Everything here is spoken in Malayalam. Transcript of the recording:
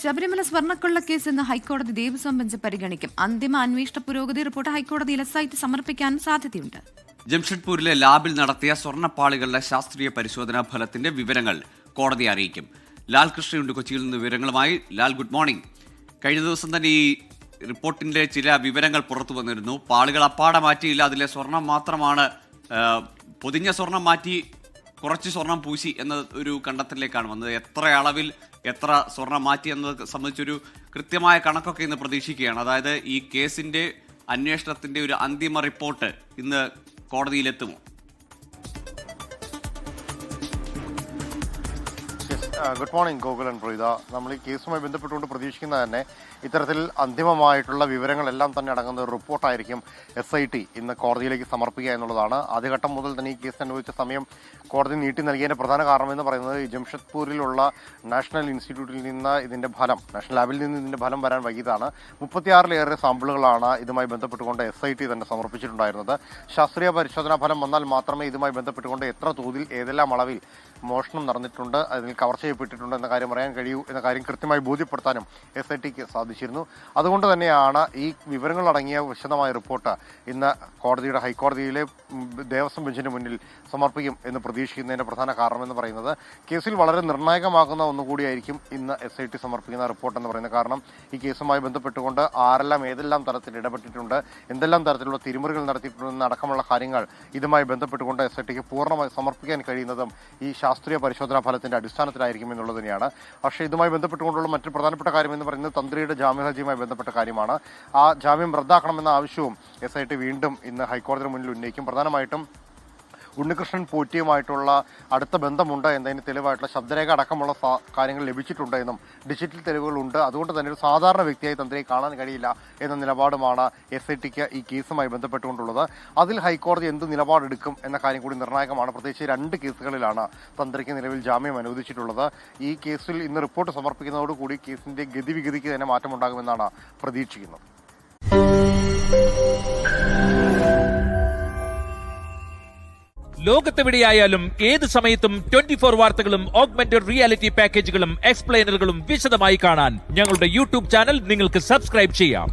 ശബരിമല സ്വർണ്ണക്കൊള്ള കേസ് ഇന്ന് ഹൈക്കോടതി ദേവസ്വം ബെഞ്ച് പരിഗണിക്കും. അന്തിമ അന്വേഷണ പുരോഗതി റിപ്പോർട്ട് ഹൈക്കോടതിയിൽ എസ്ഐടി സമർപ്പിക്കാനും സാധ്യതയുണ്ട്. ജംഷഡ്പൂരിലെ ലാബിൽ നടത്തിയ സ്വർണ്ണപ്പാളികളുടെ ശാസ്ത്രീയ പരിശോധനാ ഫലത്തിന്റെ വിവരങ്ങൾ കോടതിയെ അറിയിക്കും. ലാൽ കൃഷ്ണയുണ്ട് കൊച്ചിയിൽ നിന്ന് വിവരങ്ങളുമായി. Lal, good morning. കഴിഞ്ഞ ദിവസം തന്നെ ഈ റിപ്പോർട്ടിന്റെ ചില വിവരങ്ങൾ പുറത്തു വന്നിരുന്നു. പാളികൾ അപ്പാടെ മാറ്റിയില്ല, അതിലെ സ്വർണം മാത്രമാണ്, പൊതിഞ്ഞ സ്വർണം മാറ്റി കുറച്ച് സ്വർണം പൂശി എന്ന ഒരു കണ്ടെത്തലിലേക്കാണ് വന്നത്. എത്ര അളവിൽ എത്ര സ്വർണം മാറ്റി എന്നത് സംബന്ധിച്ചൊരു കൃത്യമായ കണക്കൊക്കെ ഇന്ന് പ്രതീക്ഷിക്കുകയാണ്. അതായത് ഈ കേസിന്റെ അന്വേഷണത്തിന്റെ ഒരു അന്തിമ റിപ്പോർട്ട് ഇന്ന് കോടതിയിലെത്തുമോ? Good morning Gokul and Preetha. നമ്മൾ ഈ കേസുമായി ബന്ധപ്പെട്ടുകൊണ്ട് പ്രതീക്ഷിക്കുന്നത് തന്നെ ഇത്തരത്തിൽ അന്തിമമായിട്ടുള്ള വിവരങ്ങളെല്ലാം തന്നെ അടങ്ങുന്ന ഒരു റിപ്പോർട്ടായിരിക്കും SIT ഇന്ന് കോടതിയിലേക്ക് സമർപ്പിക്കുക എന്നുള്ളതാണ്. ആദ്യഘട്ടം മുതൽ തന്നെ ഈ കേസ് അനുവദിച്ച സമയം കോടതി നീട്ടി നൽകിയതിന്റെ പ്രധാന കാരണം എന്ന് പറയുന്നത് ഈ ജംഷഡ്പൂരിലുള്ള നാഷണൽ ഇൻസ്റ്റിറ്റ്യൂട്ടിൽ നിന്ന് ഇതിന്റെ ഫലം, നാഷണൽ ലാബിൽ നിന്ന് ഇതിന്റെ ഫലം വരാൻ വൈകിയതാണ്. 36-ലേറെ സാമ്പിളുകളാണ് ഇതുമായി ബന്ധപ്പെട്ടുകൊണ്ട് SIT തന്നെ സമർപ്പിച്ചിട്ടുണ്ടായിരുന്നത്. ശാസ്ത്രീയ പരിശോധനാ ഫലം വന്നാൽ മാത്രമേ ഇതുമായി ബന്ധപ്പെട്ടുകൊണ്ട് എത്ര തോതിൽ ഏതെല്ലാം അളവിൽ മോഷണം നടന്നിട്ടുണ്ട്, അതിൽ കവർ ചെയ്യപ്പെട്ടിട്ടുണ്ട് എന്ന കാര്യം അറിയാൻ കഴിയൂ എന്ന കാര്യം കൃത്യമായി ബോധ്യപ്പെടുത്താനും SITക്ക് സാധിച്ചിരുന്നു. അതുകൊണ്ട് തന്നെയാണ് ഈ വിവരങ്ങൾ അടങ്ങിയ വിശദമായ റിപ്പോർട്ട് ഇന്ന് ഹൈക്കോടതിയിലെ ദേവസ്വം ബെഞ്ചിന് മുന്നിൽ സമർപ്പിക്കും എന്ന് പ്രതീക്ഷിക്കുന്നതിന്റെ പ്രധാന കാരണമെന്ന് പറയുന്നത് കേസിൽ വളരെ നിർണായകമാകുന്ന ഒന്നുകൂടിയായിരിക്കും ഇന്ന് SIT സമർപ്പിക്കുന്ന റിപ്പോർട്ട് എന്ന് പറയുന്നത്. കാരണം ഈ കേസുമായി ബന്ധപ്പെട്ടുകൊണ്ട് ആരെല്ലാം ഏതെല്ലാം തരത്തിൽ ഇടപെട്ടിട്ടുണ്ട്, എന്തെല്ലാം തരത്തിലുള്ള തിരിമറികൾ നടത്തിയിട്ടുണ്ടെന്ന് അടക്കമുള്ള കാര്യങ്ങൾ ഇതുമായി ബന്ധപ്പെട്ടുകൊണ്ട് SITക്ക് പൂർണ്ണമായി സമർപ്പിക്കാൻ കഴിയുന്നതും ഈ ശാസ്ത്രീയ പരിശോധനാ ഫലത്തിന്റെ അടിസ്ഥാനത്തിലായിരിക്കും എന്നുള്ളത് തന്നെയാണ്. പക്ഷേ ഇതുമായി ബന്ധപ്പെട്ടുകൊണ്ടുള്ള മറ്റൊരു പ്രധാനപ്പെട്ട കാര്യം എന്ന് പറയുന്നത് തന്ത്രിയുടെ ജാമ്യഹർജിയുമായി ബന്ധപ്പെട്ട കാര്യമാണ്. ആ ജാമ്യം റദ്ദാക്കണമെന്ന ആവശ്യവും SIT വീണ്ടും ഇന്ന് ഹൈക്കോടതിയുടെ മുന്നിൽ ഉന്നയിക്കും. പ്രധാനമായിട്ടും ഉണ്ണികൃഷ്ണൻ പോറ്റിയുമായിട്ടുള്ള അടുത്ത ബന്ധമുണ്ട് എന്നതിന് തെളിവായിട്ടുള്ള ശബ്ദരേഖ അടക്കമുള്ള കാര്യങ്ങൾ ലഭിച്ചിട്ടുണ്ട് എന്നും ഡിജിറ്റൽ തെളിവുകളുണ്ട്. അതുകൊണ്ട് തന്നെ ഒരു സാധാരണ വ്യക്തിയായി തന്ത്രിയെ കാണാൻ കഴിയില്ല എന്ന നിലപാടുമാണ് SITക്ക് ഈ കേസുമായി ബന്ധപ്പെട്ടുകൊണ്ടുള്ളത്. അതിൽ ഹൈക്കോടതി എന്ത് നിലപാടെടുക്കും എന്ന കാര്യം കൂടി നിർണായകമാണ്. പ്രത്യേകിച്ച് 2 കേസുകളിലാണ് തന്ത്രിക്ക് നിലവിൽ ജാമ്യം അനുവദിച്ചിട്ടുള്ളത്. ഈ കേസിൽ ഇന്ന് റിപ്പോർട്ട് സമർപ്പിക്കുന്നതോടുകൂടി കേസിന്റെ ഗതിവിഗതിക്ക് തന്നെ മാറ്റമുണ്ടാകുമെന്നാണ് പ്രതീക്ഷിക്കുന്നത്. ലോകത്തെവിടെയായാലും ഏത് സമയത്തും 24 വാർത്തകളും ഓഗ്മെന്റഡ് റിയാലിറ്റി പാക്കേജുകളും എക്സ്പ്ലെയിനറുകളും വിശദമായി കാണാൻ ഞങ്ങളുടെ YouTube ചാനൽ നിങ്ങൾക്ക് സബ്സ്ക്രൈബ് ചെയ്യാം.